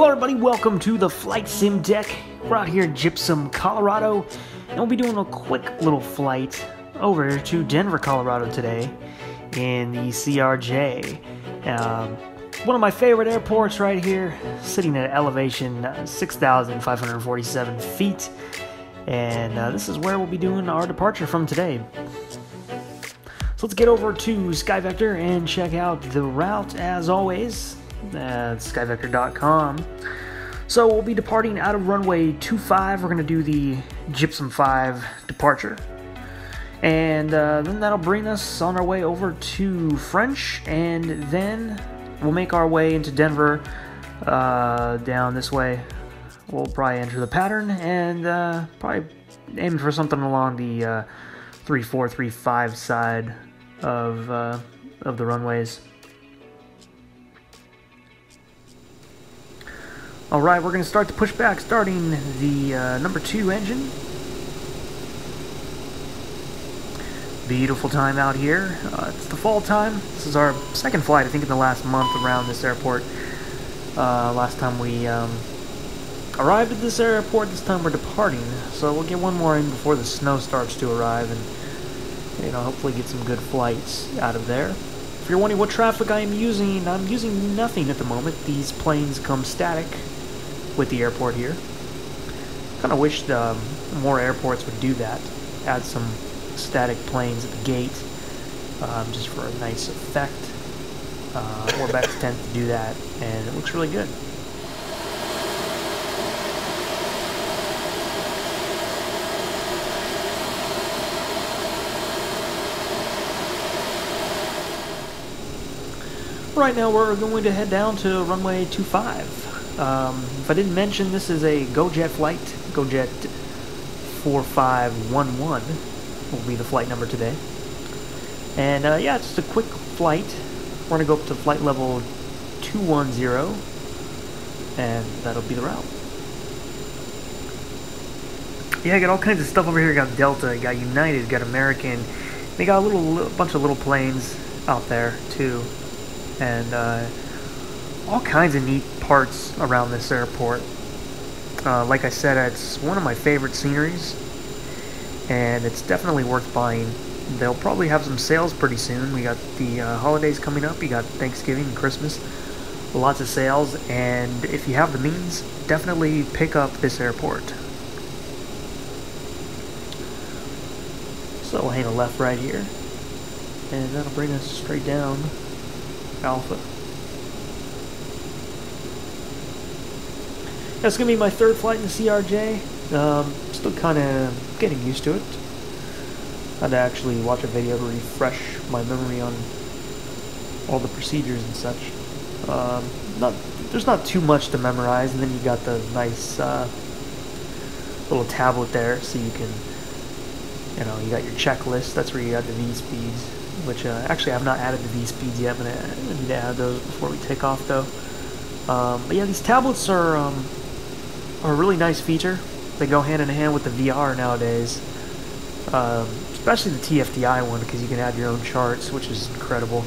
Hello everybody, welcome to the Flight Sim Deck. We're out here in Gypsum, Colorado, and we'll be doing a quick little flight over to Denver, Colorado today in the CRJ. One of my favorite airports right here, sitting at elevation 6,547 feet, and this is where we'll be doing our departure from today. So let's get over to SkyVector and check out the route as always at skyvector.com. So we'll be departing out of runway 25. We're going to do the Gypsum 5 departure. And then that'll bring us on our way over to French, and then we'll make our way into Denver down this way. We'll probably enter the pattern and probably aim for something along the 3435 side of the runways. Alright, we're going to start the pushback, starting the number 2 engine. Beautiful time out here. It's the fall time. This is our second flight, I think, in the last month around this airport. Last time we arrived at this airport, this time we're departing. So we'll get one more in before the snow starts to arrive and, you know, hopefully get some good flights out of there. If you're wondering what traffic I'm using nothing at the moment. These planes come static with the airport here. Kind of wish more airports would do that. Add some static planes at the gate, just for a nice effect. Orbx tends to do that, and it looks really good. Right now we're going to head down to runway 25. If I didn't mention, this is a GoJet flight. GoJet 4511 will be the flight number today. And yeah, it's just a quick flight. We're going to go up to flight level 210, and that'll be the route. Yeah, I got all kinds of stuff over here. Got Delta, got United, got American. They got a bunch of little planes out there too, and all kinds of neat parts around this airport. Like I said, it's one of my favorite sceneries, and it's definitely worth buying. They'll probably have some sales pretty soon. We got the holidays coming up. You got Thanksgiving and Christmas. Lots of sales, and if you have the means, definitely pick up this airport. So we'll hang a left right here, and that'll bring us straight down Alpha. That's going to be my third flight in the CRJ. Still kind of getting used to it. I had to actually watch a video to refresh my memory on all the procedures and such. There's not too much to memorize, and then you got the nice little tablet there, so you can, you know, you got your checklist. That's where you got the V speeds, which actually I've not added the V speeds yet. I need to add those before we take off, though. But yeah, these tablets are a really nice feature. They go hand in hand with the VR nowadays, especially the TFDI one, because you can add your own charts, which is incredible.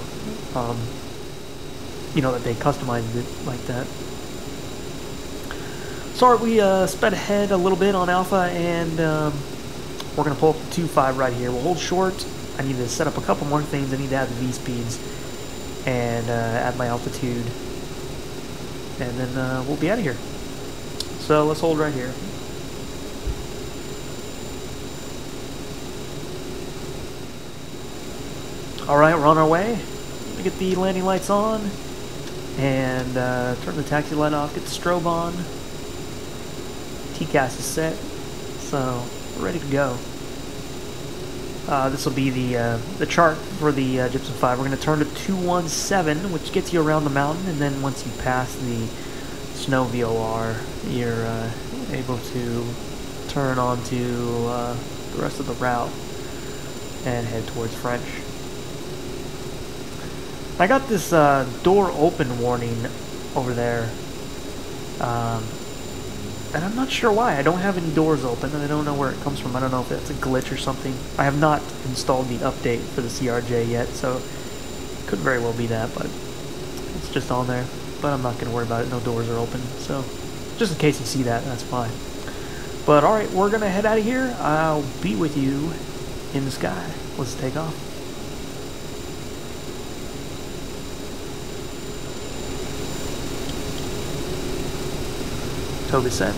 You know, that they customized it like that. So we sped ahead a little bit on Alpha, and we're going to pull up the 2.5 right here. We'll hold short. I need to set up a couple more things. I need to add the V speeds and add my altitude, and then we'll be out of here. So let's hold right here. Alright, we're on our way. We get the landing lights on, and turn the taxi light off, get the strobe on. TCAS is set, so we're ready to go. This will be the chart for the Gypsum 5. We're going to turn to 217, which gets you around the mountain, and then once you pass the snow VOR, you're able to turn onto the rest of the route and head towards French. I got this door open warning over there, and I'm not sure why. I don't have any doors open, and I don't know where it comes from. I don't know if that's a glitch or something. I have not installed the update for the CRJ yet, so it could very well be that, but it's just on there. but I'm not going to worry about it. No doors are open, so just in case you see that, that's fine. But alright, we're going to head out of here. I'll be with you in the sky. Let's take off. Toga set.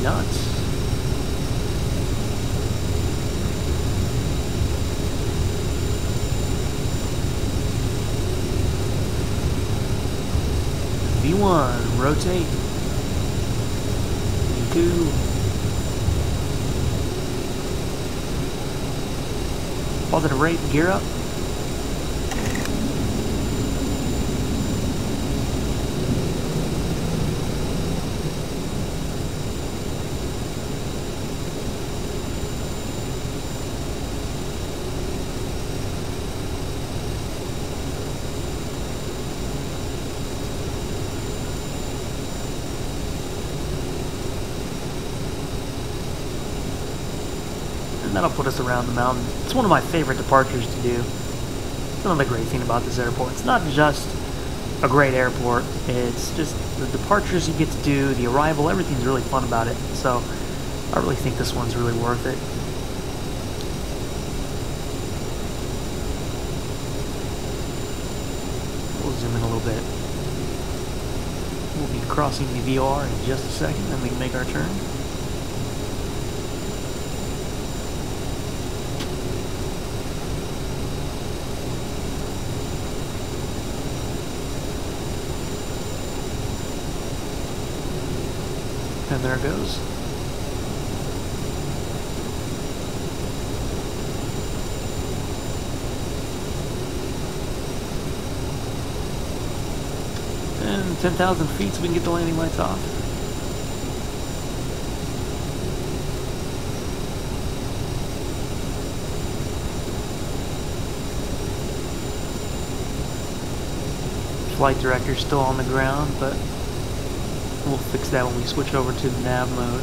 Nuts. V1, rotate. V2. Positive rate, gear up. And that'll put us around the mountain. It's one of my favorite departures to do. It's another great thing about this airport. It's not just a great airport, it's just the departures you get to do, the arrival, everything's really fun about it. So I really think this one's really worth it. We'll zoom in a little bit. We'll be crossing the VR in just a second, then we can make our turn. And there it goes. And 10,000 feet so we can get the landing lights off. Flight director's still on the ground, but we'll fix that when we switch over to the nav mode.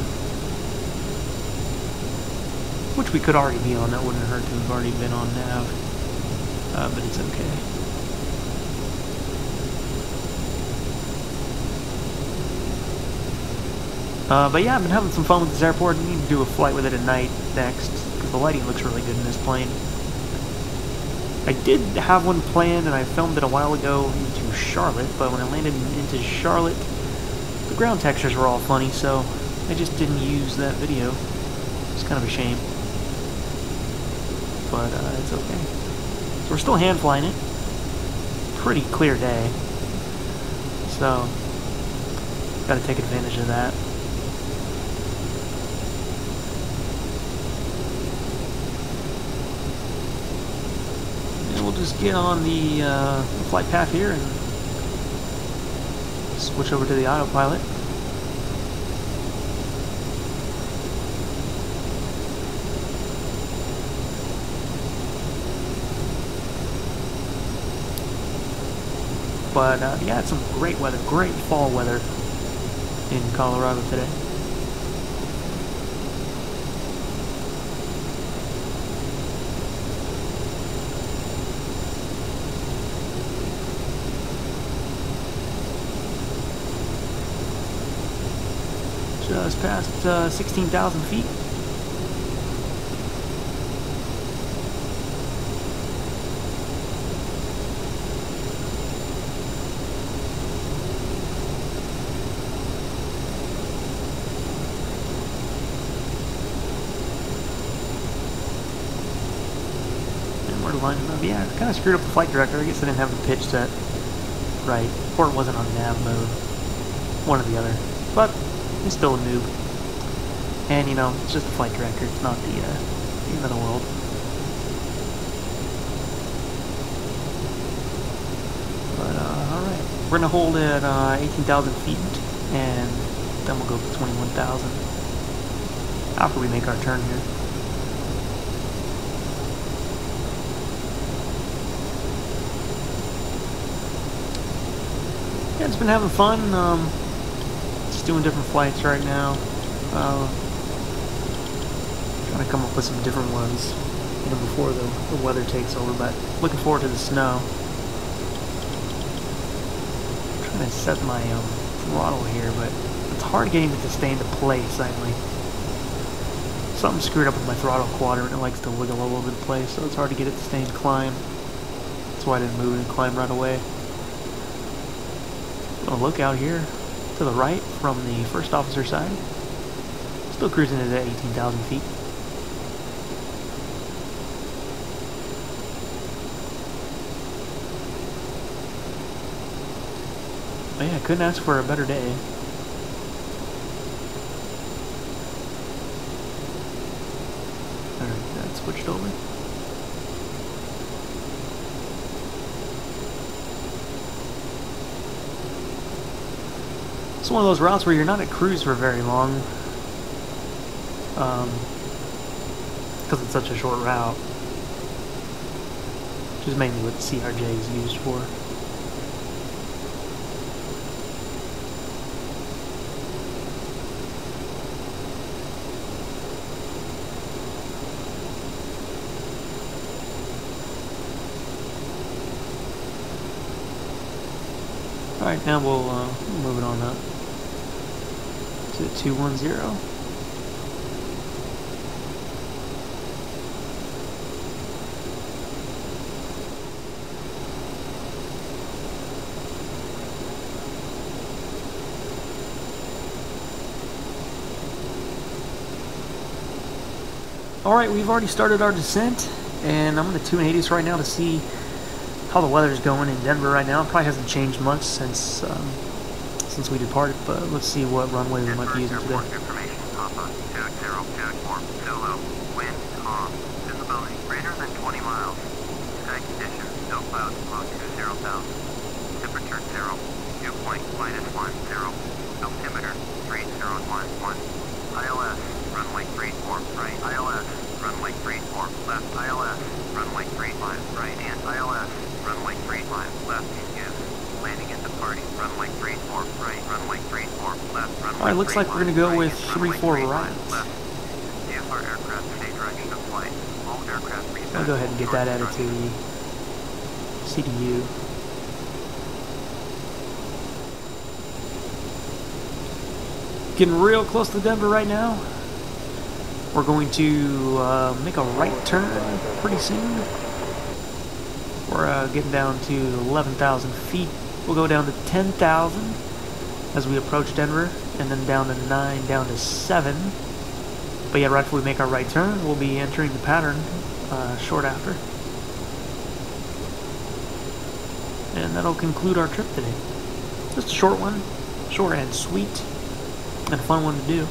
Which we could already be on, that wouldn't hurt to have already been on nav. But it's okay. But yeah, I've been having some fun with this airport. I need to do a flight with it at night next, because the lighting looks really good in this plane. I did have one planned, and I filmed it a while ago into Charlotte, but when I landed into Charlotte, the ground textures were all funny, so I just didn't use that video. It's kind of a shame. But it's okay. So we're still hand flying it. Pretty clear day. So, gotta take advantage of that. And we'll just get on the flight path here and switch over to the autopilot. But yeah, it's some great weather, great fall weather in Colorado today. Just past 16,000 feet. And we're lining up. Yeah, it kind of screwed up the flight director. I guess I didn't have the pitch set right, or it wasn't on nav mode. One or the other. But he's still a noob. And, you know, it's just a flight director. It's not the end of the world. But, alright. We're going to hold at 18,000 feet, and then we'll go to 21,000 after we make our turn here. Yeah, it's been having fun. Just doing different flights right now. Trying to come up with some different ones, you know, before the weather takes over. But looking forward to the snow. I'm trying to set my throttle here, but it's hard getting it to stay into place. Something screwed up with my throttle quadrant. It likes to wiggle all over the place, so it's hard to get it to stay in climb. That's why I didn't move it in climb right away. Gonna look out here to the right from the first officer side. Still cruising at 18,000 feet. But yeah, couldn't ask for a better day. Alright, that switched over. It's one of those routes where you're not at cruise for very long, because it's such a short route, which is mainly what the CRJ is used for. Alright, now we'll move it on up to 210. Alright, we've already started our descent, and I'm going to 280 right now to see how the weather's going in Denver right now. It probably hasn't changed much since we departed, but let's see what runway we might be using today. Information, Papa, 20, Quadcore, Zulu, wind, calm, visibility greater than 20 miles, sky conditions, no clouds below 20,000, temperature 0, dew point -1, 0, altimeter 3011, ILS, runway 34 right, ILS, runway 34 left, ILS, runway 35 right, and ILS, runway 35 left, is landing at departing, runway 34 right, runway 34 left, runway. Alright, looks like we're going to go with 34 right. DFR aircraft stay direction of flight. All aircraft reset. I'll go ahead and get that added to the CDU. Getting real close to Denver right now. We're going to make a right turn pretty soon. We're getting down to 11,000 feet. We'll go down to 10,000 as we approach Denver, and then down to 9, down to 7. But yeah, right before we make our right turn, we'll be entering the pattern short after. And that'll conclude our trip today. Just a short one, short and sweet, and a fun one to do.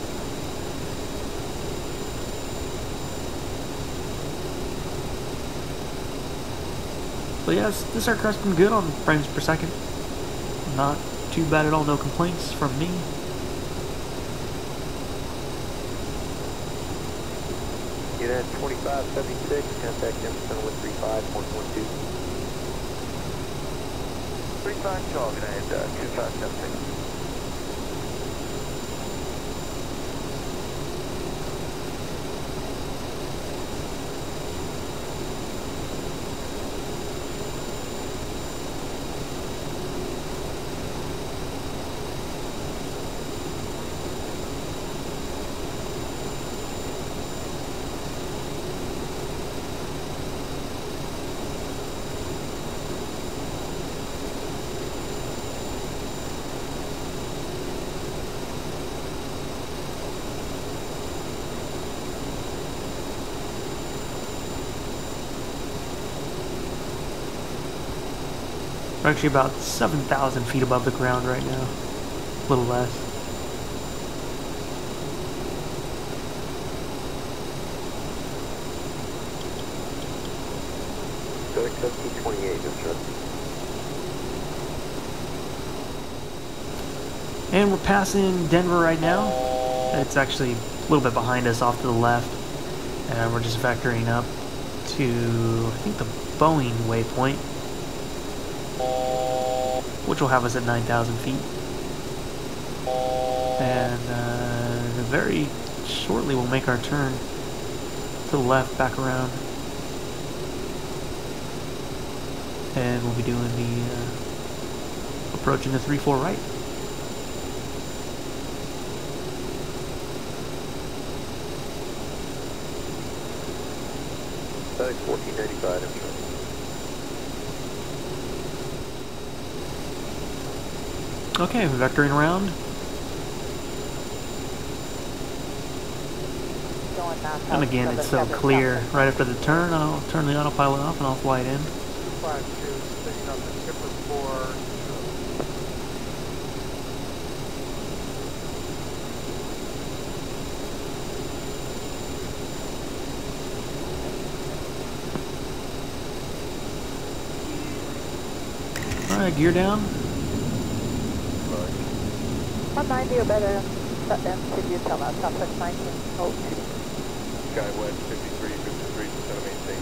But yes, this aircraft's been good on frames per second. Not too bad at all, no complaints from me. Get at 2576, contact Emerson with 35112. 35 Charlie, and 2576. We're actually about 7,000 feet above the ground right now. A little less. So accept 28, that's right. And we're passing Denver right now. It's actually a little bit behind us off to the left. And we're just vectoring up to, I think, the Boeing waypoint, which will have us at 9,000 feet. And very shortly we'll make our turn to the left, back around. And we'll be doing the approaching the 3-4 right. That's 1495, I'm sure. Okay, vectoring around. And again, it's so clear. Right after the turn, I'll turn the autopilot off and I'll fly it in. 252, sticking on the tipper for... Alright, gear down. 190 or better, shut down to Utah, Southwest 1902. Skywest 53, 53, so maintain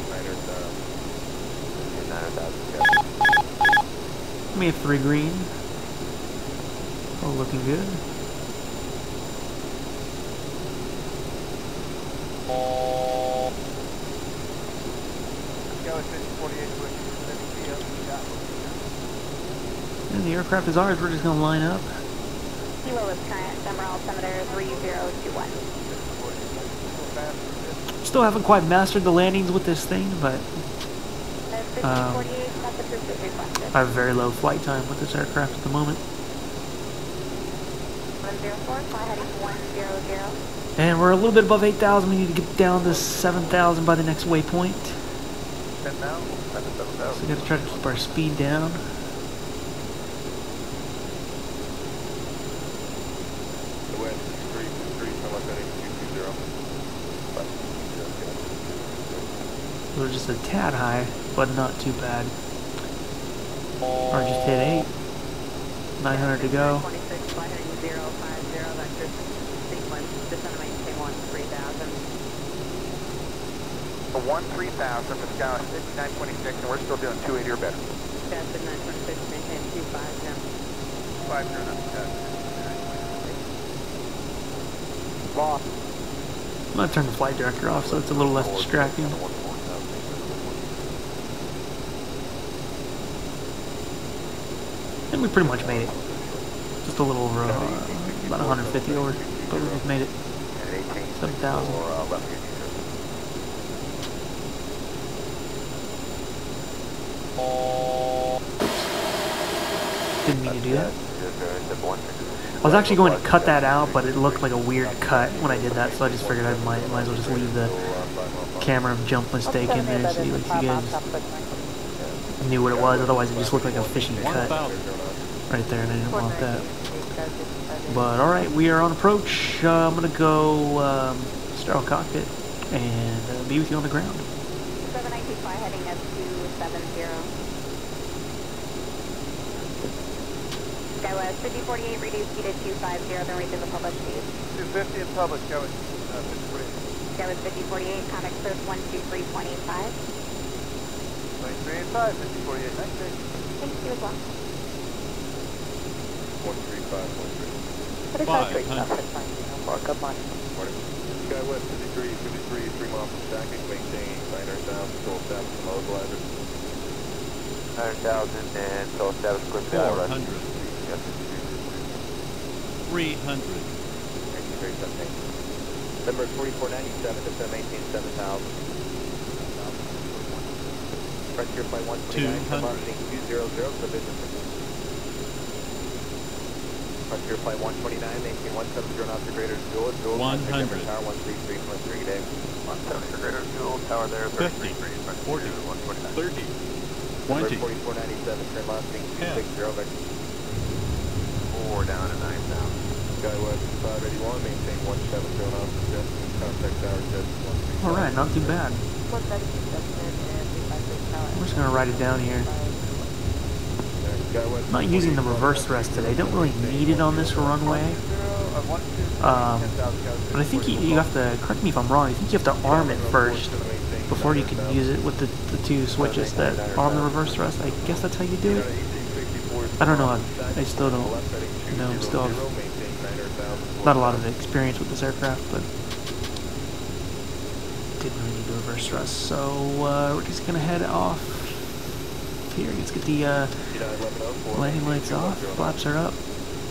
900,000. We have 3 green. All looking good. Skywest 5048, And the aircraft is ours, we're just going to line up. Kilo is current, number altimeter 3021. Still haven't quite mastered the landings with this thing, but I have very low flight time with this aircraft at the moment. 104, fly heading 100. And we're a little bit above 8,000. We need to get down to 7,000 by the next waypoint. 10 now, 7,000. So we got to try to keep our speed down. We're just a tad high, but not too bad. Or just hit 8. 900 to go. 26, fly heading 050, vector sequence, descend to maintain 13,000. For 13,000 for Skywest 5926, and we're still doing 280 or better. Skywest 926, maintain 250. 50, not Lost. I'm going to turn the flight director off so it's a little less distracting. And we pretty much made it. Just a little over, about 150 over, but we just made it. 7,000. Didn't mean to do that. I was actually going to cut that out, but it looked like a weird cut when I did that, so I just figured I might as well just leave the camera jump mistake in there so you guys knew what it was. Otherwise it just looked like a fishy cut right there, and I didn't want that. But alright, we are on approach. I'm going to go sterile cockpit and be with you on the ground. 790, fly heading at 270. Skywest 5048, reduce speed to 250, then reach the published speed. 250 in public, Skywest 5048. Skywest 5048, contact clear 123.85. 2385, 5048, nice day. Thank you as well. 13513. 500. Good morning. Morning. Skywest 53, 53, 3 miles from Saitek, maintain 900,000, total status and localizer. 900,000 and total status equipped to 400. 300. Thank you, very good. Number 4497, descend maintain 7,000. Frontier flight 129, come on, 200, so business. Frontier flight 129, maintain 170 knots or greater, dual, 100. Tower 133.3 day. 170 or greater, dual, tower there, 50, 40, 30, 20, 4497, turn left, 10, 260, vector. 4 down to 9,000. Skywest 581, maintain 170 knots, jet, contact tower, jet, 135. Alright, not too bad. I'm just going to write it down here. I'm not using the reverse thrust today. Don't really need it on this runway. But I think you have to, correct me if I'm wrong, I think you have to arm it first before you can use it with the 2 switches that arm the reverse thrust. I guess that's how you do it. I don't know. I still don't know. I'm still not a lot of experience with this aircraft, but didn't really need to reverse thrust. So we're just gonna head off here. Let's get the landing lights off. Flaps are up.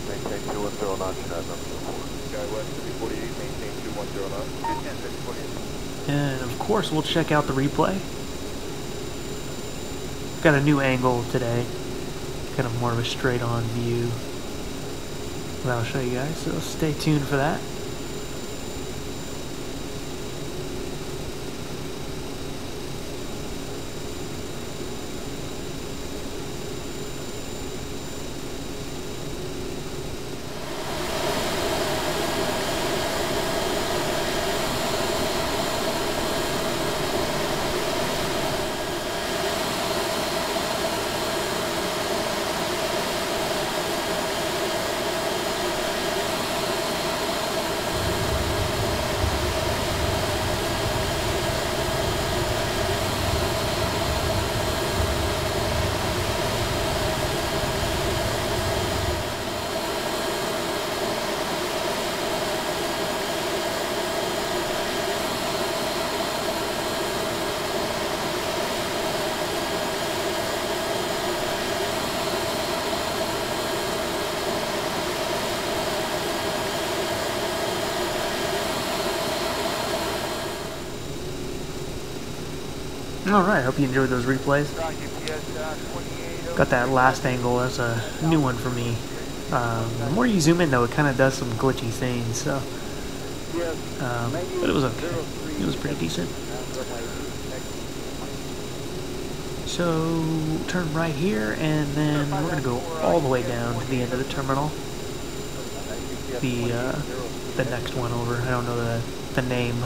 Maintain 210 knots, Sky West 348, maintain 210 knots. And of course, we'll check out the replay. Got a new angle today, kind of more of a straight-on view that I'll show you guys. So stay tuned for that. Alright, hope you enjoyed those replays. Got that last angle as a new one for me. The more you zoom in though, it kind of does some glitchy things, so... but it was okay. It was pretty decent. So, turn right here, and then we're going to go all the way down to the end of the terminal. The next one over. I don't know the name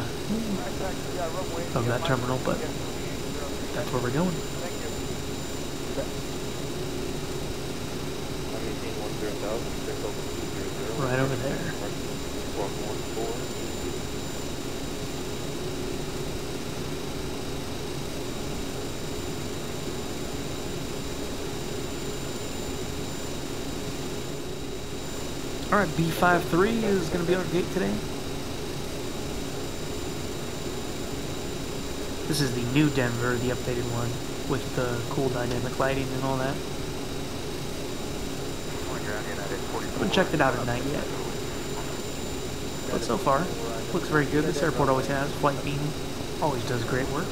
of that terminal, but that's where we're going. Right over there. Alright, B53 is going to be our gate today. This is the new Denver, the updated one, with the cool dynamic lighting and all that. I haven't checked it out at night yet. But so far, looks very good. This airport always has. Flightbeam always does great work.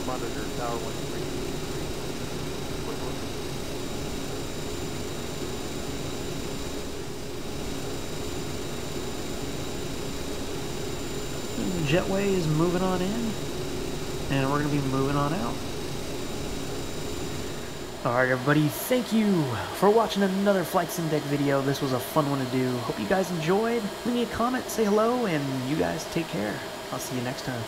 Monitor tower 13. The jetway is moving on in, and we're going to be moving on out. Alright everybody, thank you for watching another Flight Sim Deck video. This was a fun one to do. Hope you guys enjoyed. Leave me a comment, say hello, and you guys take care. I'll see you next time.